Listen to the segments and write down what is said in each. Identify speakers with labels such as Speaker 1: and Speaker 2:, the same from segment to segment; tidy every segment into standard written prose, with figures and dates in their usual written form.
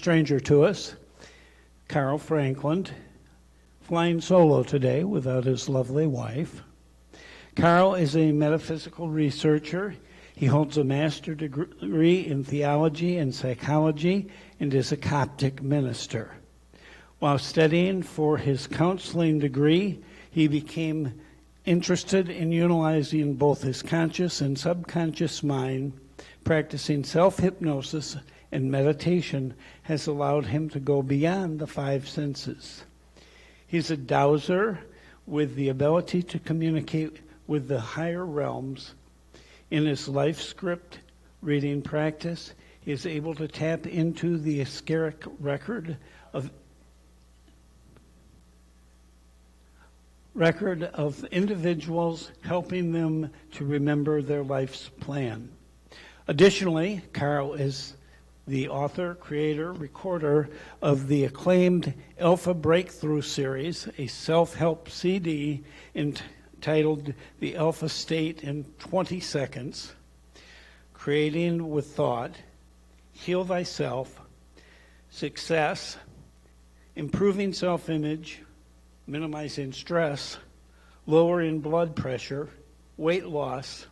Speaker 1: stranger to us, Carl Franklin, flying solo today without his lovely wife. Carl is a metaphysical researcher. He holds a master's degree in theology and psychology and is a Coptic minister. While studying for his counseling degree, he became interested in utilizing both his conscious and subconscious mind. Practicing self-hypnosis and meditation has allowed him to go beyond the five senses. He's a dowser with the ability to communicate with the higher realms. In his life script reading practice, he is able to tap into the etheric record of individuals, helping them to remember their life's plan. Additionally, Carl is the author, creator, recorder of the acclaimed Alpha Breakthrough series, a self-help CD entitled The Alpha State in 20 Seconds, Creating with Thought, Heal Thyself, Success, Improving Self-Image, Minimizing Stress, Lowering Blood Pressure, Weight Loss,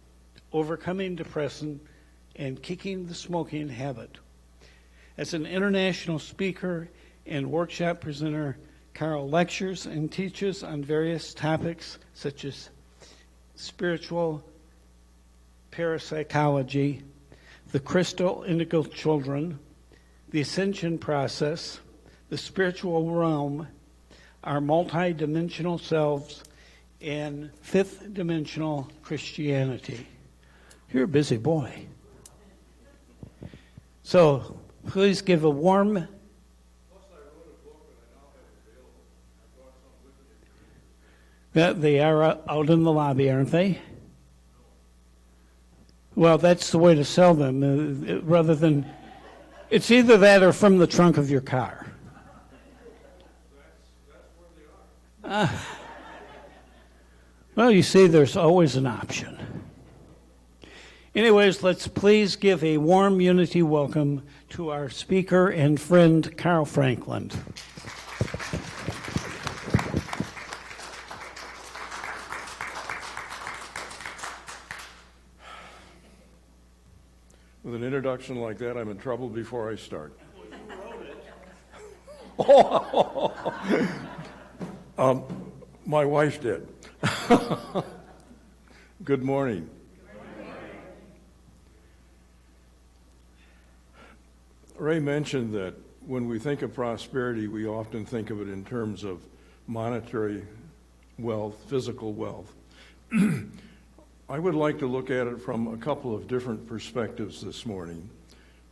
Speaker 1: Overcoming Depression, and Kicking the Smoking Habit. As an international speaker and workshop presenter, Carl lectures and teaches on various topics such as spiritual parapsychology, the crystal indigo children, the ascension process, the spiritual realm, our multi-dimensional selves, and fifth dimensional Christianity. You're a busy boy. So please give a warm...
Speaker 2: Plus, I wrote a book that I now have available. I brought some with me.
Speaker 1: They are out in the lobby, aren't they? Well, that's the way to sell them, rather than... It's either that or from the trunk of your car.
Speaker 2: That's where they are.
Speaker 1: Well, you see, there's always an option. Anyways, let's please give a warm unity welcome to our speaker and friend, Carl Franklin.
Speaker 2: With an introduction like that, I'm in trouble before I start. My wife did. Good morning. Ray mentioned that when we think of prosperity, we often think of it in terms of monetary wealth, physical wealth. I would like to look at it from a couple of different perspectives this morning.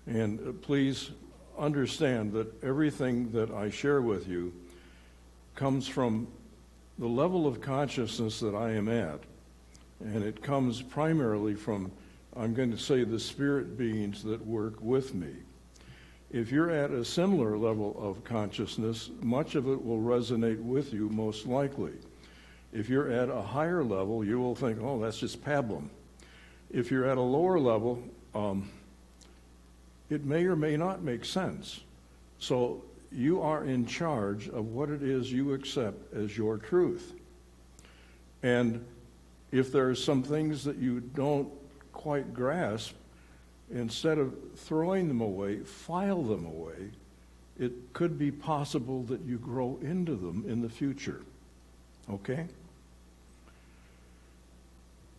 Speaker 2: And please understand that everything that I share with you comes from the level of consciousness that I am at. And it comes primarily from, I'm going to say, the spirit beings that work with me. If you're at a similar level of consciousness, much of it will resonate with you most likely. If you're at a higher level, you will think, oh, that's just pablum. If you're at a lower level, it may or may not make sense. So you are in charge of what it is you accept as your truth. And if there are some things that you don't quite grasp, instead of throwing them away, file them away. It could be possible that you grow into them in the future. Okay?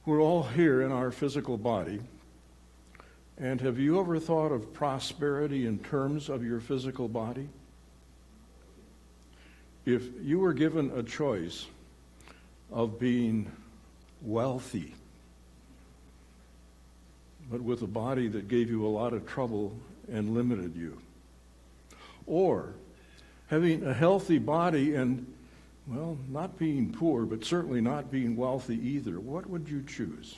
Speaker 2: We're all here in our physical body. And have you ever thought of prosperity in terms of your physical body? If you were given a choice of being wealthy, but with a body that gave you a lot of trouble and limited you, or having a healthy body and, well, not being poor, but certainly not being wealthy either, what would you choose?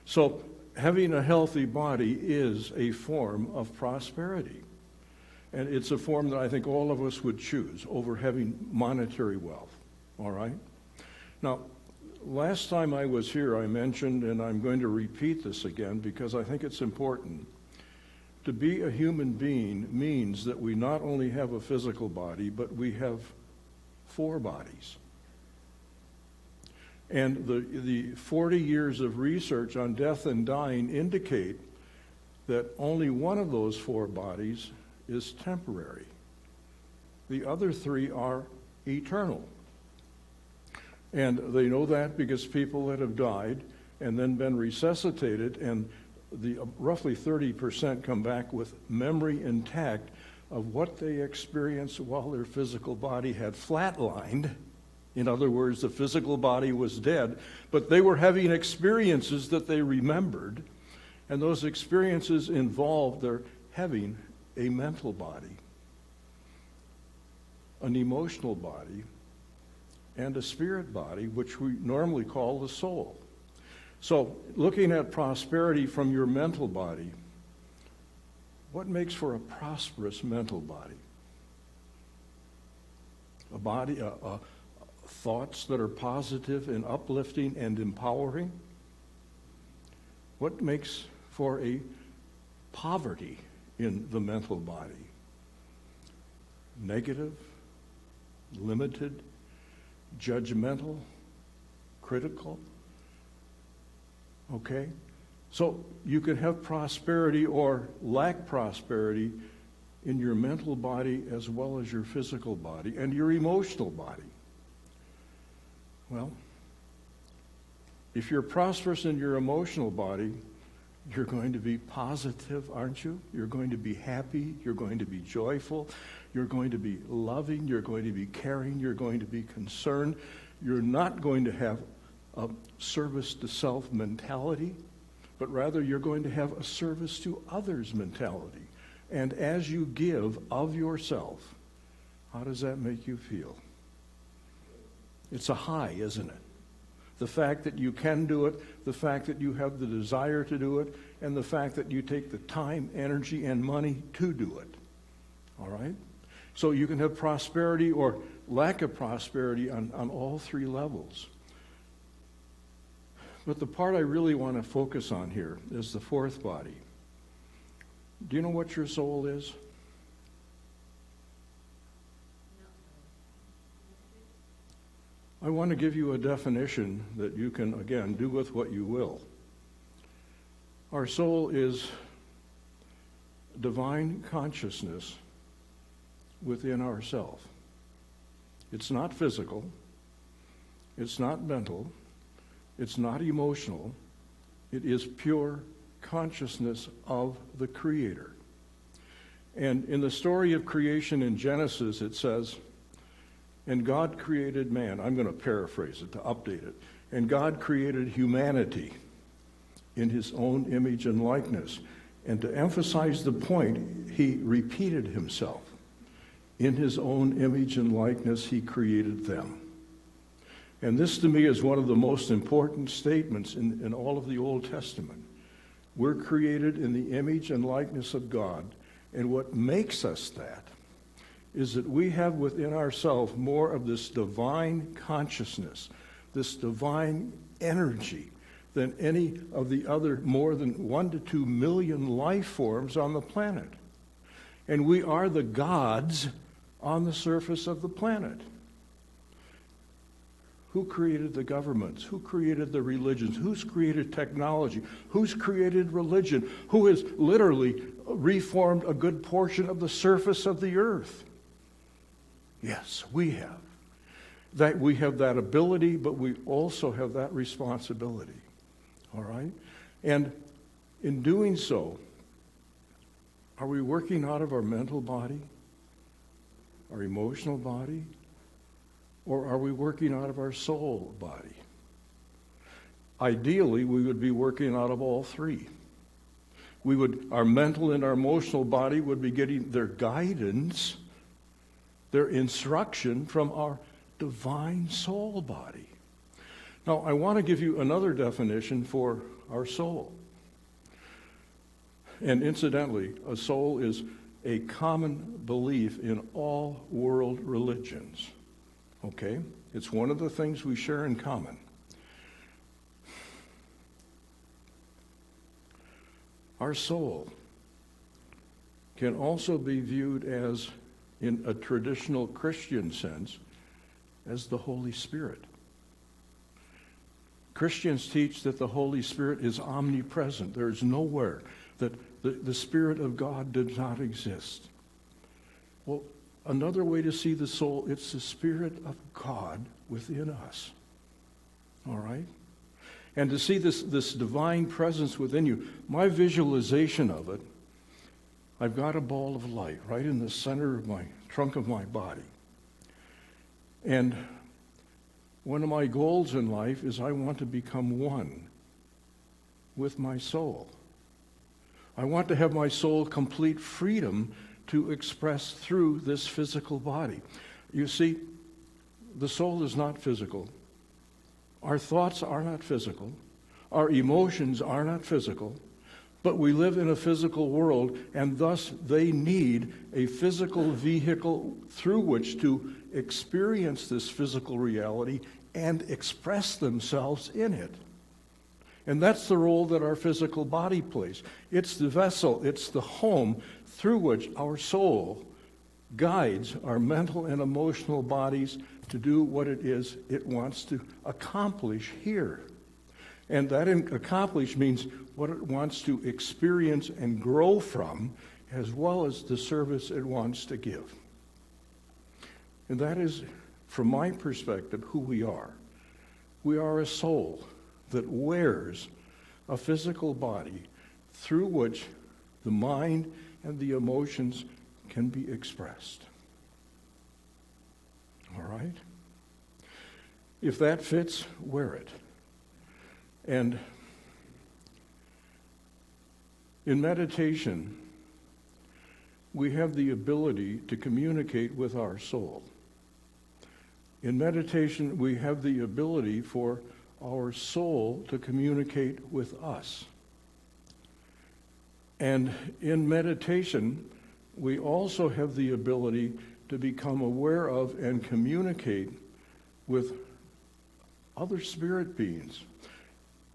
Speaker 2: So having a healthy body is a form of prosperity. And it's a form that I think all of us would choose over having monetary wealth, all right? Now, last time I was here, I mentioned, and I'm going to repeat this again because I think it's important, To be a human being means that we not only have a physical body, but we have 4 bodies. And the 40 years of research on death and dying indicate that only one of those 4 bodies is temporary. The other 3 are eternal. And they know that because people that have died and then been resuscitated, and the roughly 30% come back with memory intact of what they experienced while their physical body had flatlined. In other words, the physical body was dead, but they were having experiences that they remembered, and those experiences involved their having a mental body, an emotional body, and a spirit body, which we normally call the soul. So, looking at prosperity from your mental body, what makes for a prosperous mental body? A body, thoughts that are positive and uplifting and empowering? What makes for a poverty in the mental body? Negative, limited, judgmental, critical? Okay? So you can have prosperity or lack prosperity in your mental body as well as your physical body and your emotional body. Well, if you're prosperous in your emotional body, you're going to be positive, aren't you? You're going to be happy. You're going to be joyful. You're going to be loving. You're going to be caring. You're going to be concerned. You're not going to have a service to self mentality, but rather you're going to have a service to others mentality. And as you give of yourself, how does that make you feel? It's a high, isn't it? The fact that you can do it, the fact that you have the desire to do it, and the fact that you take the time, energy, and money to do it. All right? So you can have prosperity or lack of prosperity on all 3 levels. But the part I really want to focus on here is the 4th body. Do you know what your soul is? I want to give you a definition that you can, again, do with what you will. Our soul is divine consciousness within ourself. It's not physical. It's not mental. It's not emotional. It is pure consciousness of the Creator. And in the story of creation in Genesis, it says, and God created man. I'm going to paraphrase it to update it. And God created humanity in his own image and likeness. And to emphasize the point, he repeated himself. In his own image and likeness, he created them. And this to me is one of the most important statements in all of the Old Testament. We're created in the image and likeness of God. And what makes us that is that we have within ourselves more of this divine consciousness, this divine energy than any of the other more than 1 to 2 million life forms on the planet. And we are the gods on the surface of the planet. Who created the governments? Who created the religions? Who's created technology? Who's created religion? Who has literally reformed a good portion of the surface of the earth? Yes, we have. That we have that ability, but we also have that responsibility. All right? And in doing so, are we working out of our mental body, our emotional body, or are we working out of our soul body? Ideally, we would be working out of all 3. Our mental and our emotional body would be getting their guidance, their instruction from our divine soul body. Now, I want to give you another definition for our soul. And incidentally, a soul is a common belief in all world religions. Okay? It's one of the things we share in common. Our soul can also be viewed as, in a traditional Christian sense, as the Holy Spirit. Christians teach that the Holy Spirit is omnipresent. There is nowhere that the Spirit of God does not exist. Well, another way to see the soul, it's the Spirit of God within us. All right? And to see this divine presence within you, my visualization of it, I've got a ball of light right in the center of my trunk of my body. And one of my goals in life is I want to become one with my soul. I want to have my soul complete freedom to express through this physical body. You see, the soul is not physical. Our thoughts are not physical. Our emotions are not physical. But we live in a physical world, and thus they need a physical vehicle through which to experience this physical reality and express themselves in it. And that's the role that our physical body plays. It's the vessel, it's the home through which our soul guides our mental and emotional bodies to do what it is it wants to accomplish here. And that accomplish means what it wants to experience and grow from, as well as the service it wants to give. And that is, from my perspective, who we are. We are a soul that wears a physical body through which the mind and the emotions can be expressed. All right? If that fits, wear it. And in meditation, we have the ability to communicate with our soul. In meditation, we have the ability for our soul to communicate with us. And in meditation, we also have the ability to become aware of and communicate with other spirit beings.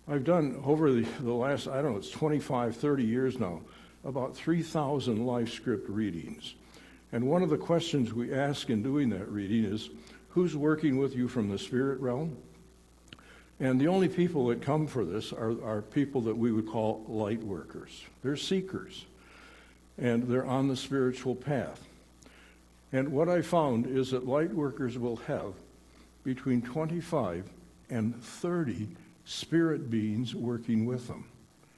Speaker 2: I've done over the last, I don't know, it's 25, 30 years now, about 3,000 life script readings. And one of the questions we ask in doing that reading is, who's working with you from the spirit realm? And the only people that come for this are people that we would call light workers. They're seekers, and they're on the spiritual path. And what I found is that light workers will have between 25 and 30 spirit beings working with them.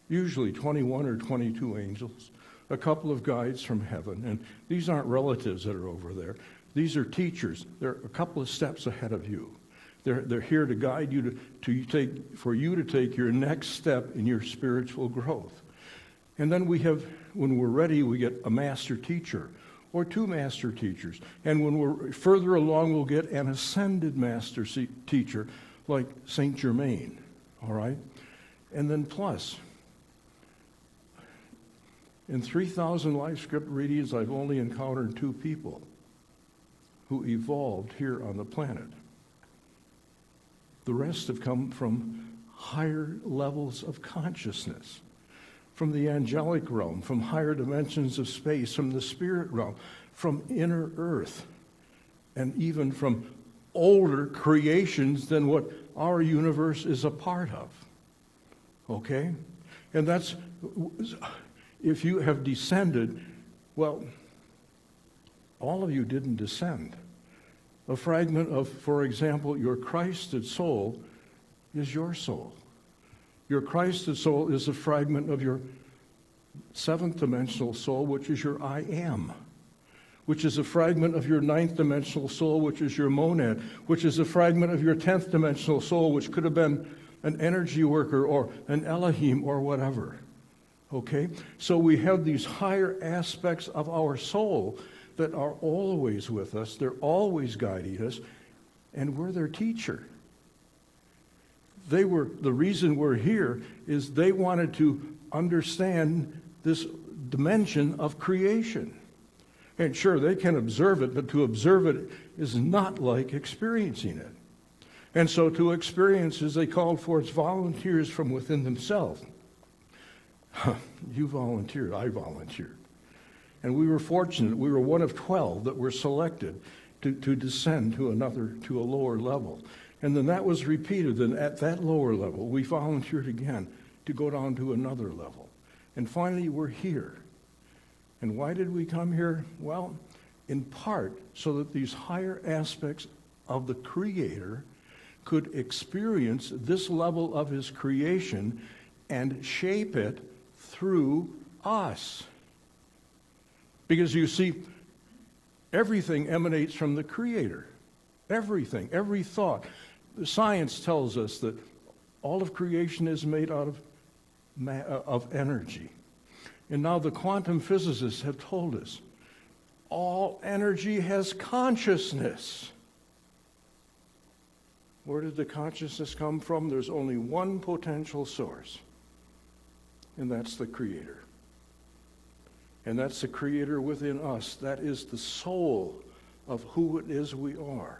Speaker 2: Usually 21 or 22 angels, a couple of guides from heaven. And these aren't relatives that are over there. These are teachers. They're a couple of steps ahead of you. They're here to guide you for you to take your next step in your spiritual growth. And then we have, when we're ready, we get a master teacher or two master teachers. And when we're further along, we'll get an ascended master teacher like Saint Germain. All right? And then plus, in 3,000 life script readings, I've only encountered 2 people who evolved here on the planet. The rest have come from higher levels of consciousness, from the angelic realm, from higher dimensions of space, from the spirit realm, from inner earth, and even from older creations than what our universe is a part of. Okay? And that's, if you have descended, well, all of you didn't descend. A fragment of, for example, your Christed soul is your soul. Your Christed soul is a fragment of your 7th dimensional soul, which is your I am, which is a fragment of your 9th dimensional soul, which is your monad, which is a fragment of your 10th dimensional soul, which could have been an energy worker or an Elohim or whatever. Okay? So we have these higher aspects of our soul that are always with us. They're always guiding us, and we're their teacher. The reason we're here is they wanted to understand this dimension of creation. And sure, they can observe it, but to observe it is not like experiencing it. And so to experience, as they called for, it's volunteers from within themselves. You volunteered, I volunteered. And we were fortunate. We were one of 12 that were selected to descend to a lower level. And then that was repeated. Then at that lower level, we volunteered again to go down to another level. And finally, we're here. And why did we come here? Well, in part, so that these higher aspects of the Creator could experience this level of his creation and shape it through us. Because you see, everything emanates from the Creator. Everything, every thought. Science tells us that all of creation is made out of energy. And now the quantum physicists have told us all energy has consciousness. Where did the consciousness come from? There's only one potential source, and that's the Creator. And that's the Creator within us. That is the soul of who it is we are.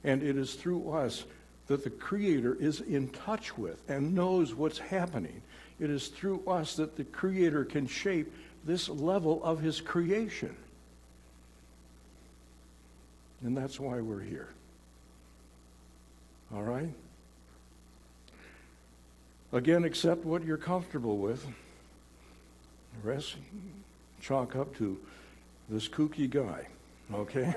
Speaker 2: And it is through us that the Creator is in touch with and knows what's happening. It is through us that the Creator can shape this level of his creation. And that's why we're here. All right? Again, accept what you're comfortable with. The rest, chalk up to this kooky guy, okay?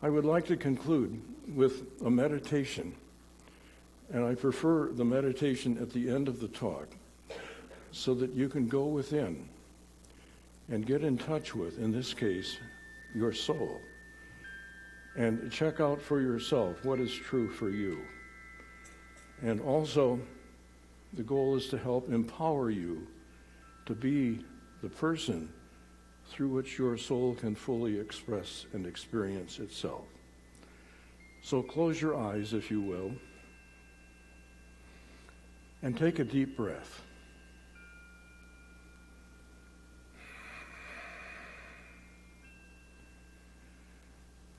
Speaker 2: I would like to conclude with a meditation, and I prefer the meditation at the end of the talk so that you can go within and get in touch with, in this case, your soul, and check out for yourself what is true for you. And also, the goal is to help empower you to be the person through which your soul can fully express and experience itself. So close your eyes, if you will, and take a deep breath.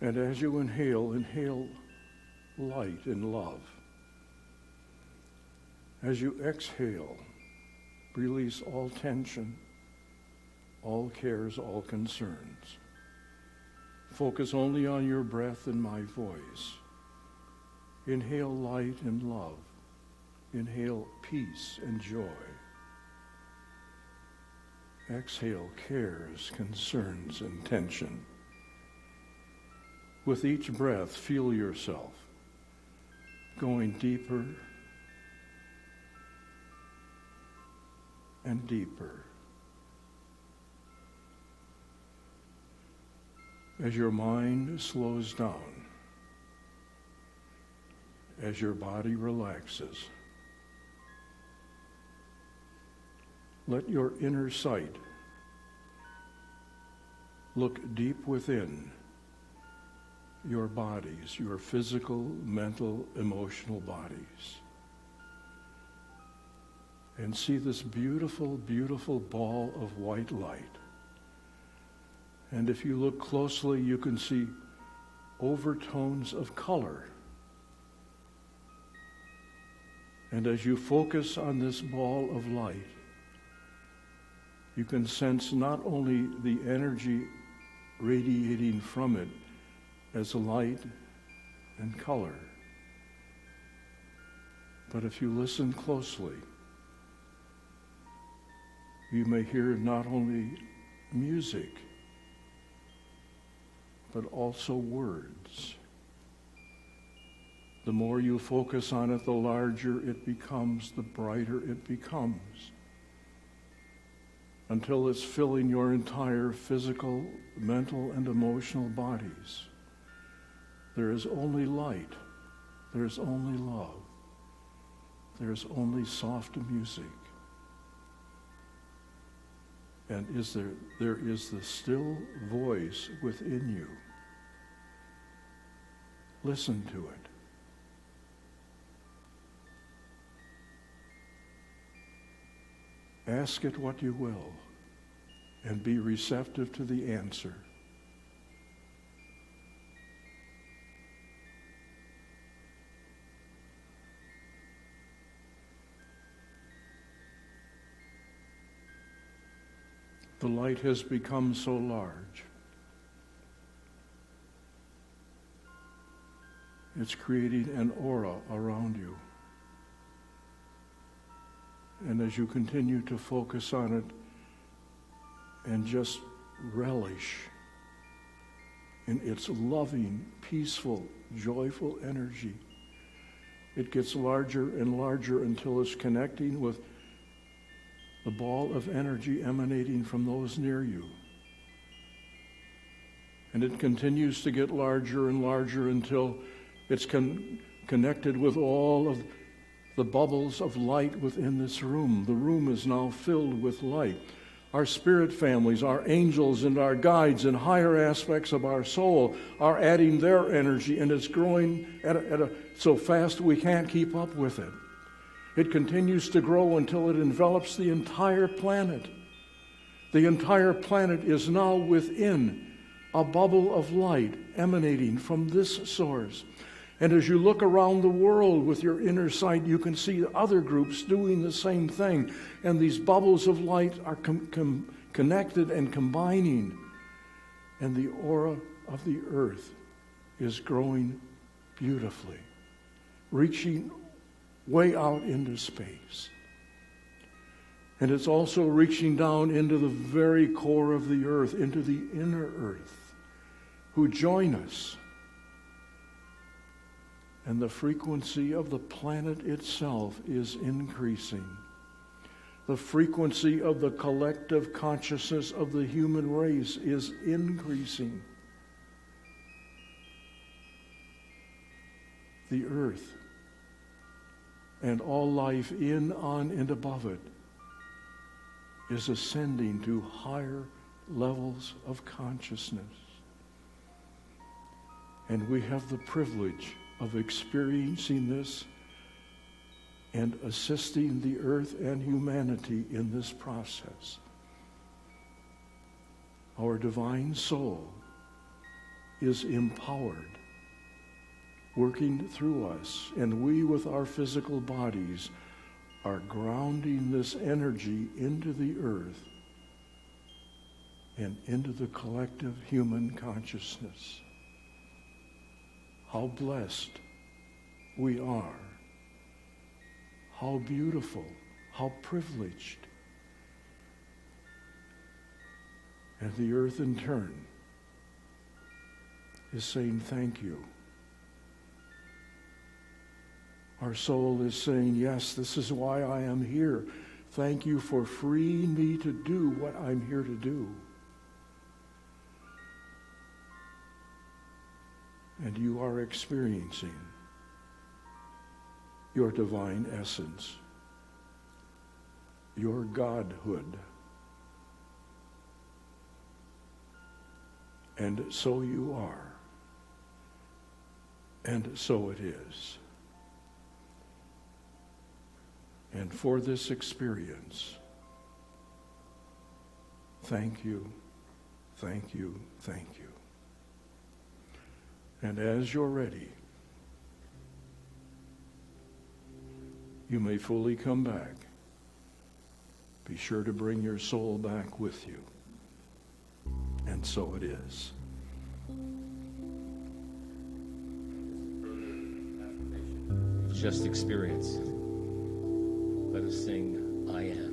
Speaker 2: And as you inhale, inhale light and love. As you exhale, release all tension, all cares, all concerns. Focus only on your breath and my voice. Inhale light and love. Inhale peace and joy. Exhale cares, concerns, and tension. With each breath, feel yourself going deeper and deeper. As your mind slows down, as your body relaxes, let your inner sight look deep within your bodies, your physical, mental, emotional bodies, and see this beautiful, beautiful ball of white light. And if you look closely, you can see overtones of color. And as you focus on this ball of light, you can sense not only the energy radiating from it as light and color, but if you listen closely, you may hear not only music, but also words. The more you focus on it, the larger it becomes, the brighter it becomes, until it's filling your entire physical, mental, and emotional bodies. There is only light. There's only love. There's only soft music. And there is the still voice within you. Listen to it. Ask it what you will, and be receptive to the answer. The light has become so large. It's creating an aura around you. And as you continue to focus on it and just relish in its loving, peaceful, joyful energy, it gets larger and larger until it's connecting with the ball of energy emanating from those near you. And it continues to get larger and larger until it's connected with all of the bubbles of light within this room. The room is now filled with light. Our spirit families, our angels and our guides and higher aspects of our soul are adding their energy, and it's growing so fast we can't keep up with it. It continues to grow until it envelops the entire planet. The entire planet is now within a bubble of light emanating from this source. And as you look around the world with your inner sight, you can see other groups doing the same thing. And these bubbles of light are connected and combining. And the aura of the earth is growing beautifully, reaching way out into space. And it's also reaching down into the very core of the earth, into the inner earth, who join us. And the frequency of the planet itself is increasing. The frequency of the collective consciousness of the human race is increasing. The earth and all life in, on, and above it is ascending to higher levels of consciousness. And we have the privilege of experiencing this and assisting the earth and humanity in this process. Our divine soul is empowered, working through us, and we with our physical bodies are grounding this energy into the earth and into the collective human consciousness. How blessed we are. How beautiful, how privileged. And the earth in turn is saying thank you. Our soul is saying, yes, this is why I am here. Thank you for freeing me to do what I'm here to do. And you are experiencing your divine essence, your godhood. And so you are. And so it is. And for this experience, thank you, thank you, thank you. And as you're ready, you may fully come back. Be sure to bring your soul back with you. And so it is.
Speaker 3: Just experience. Let us sing, I Am.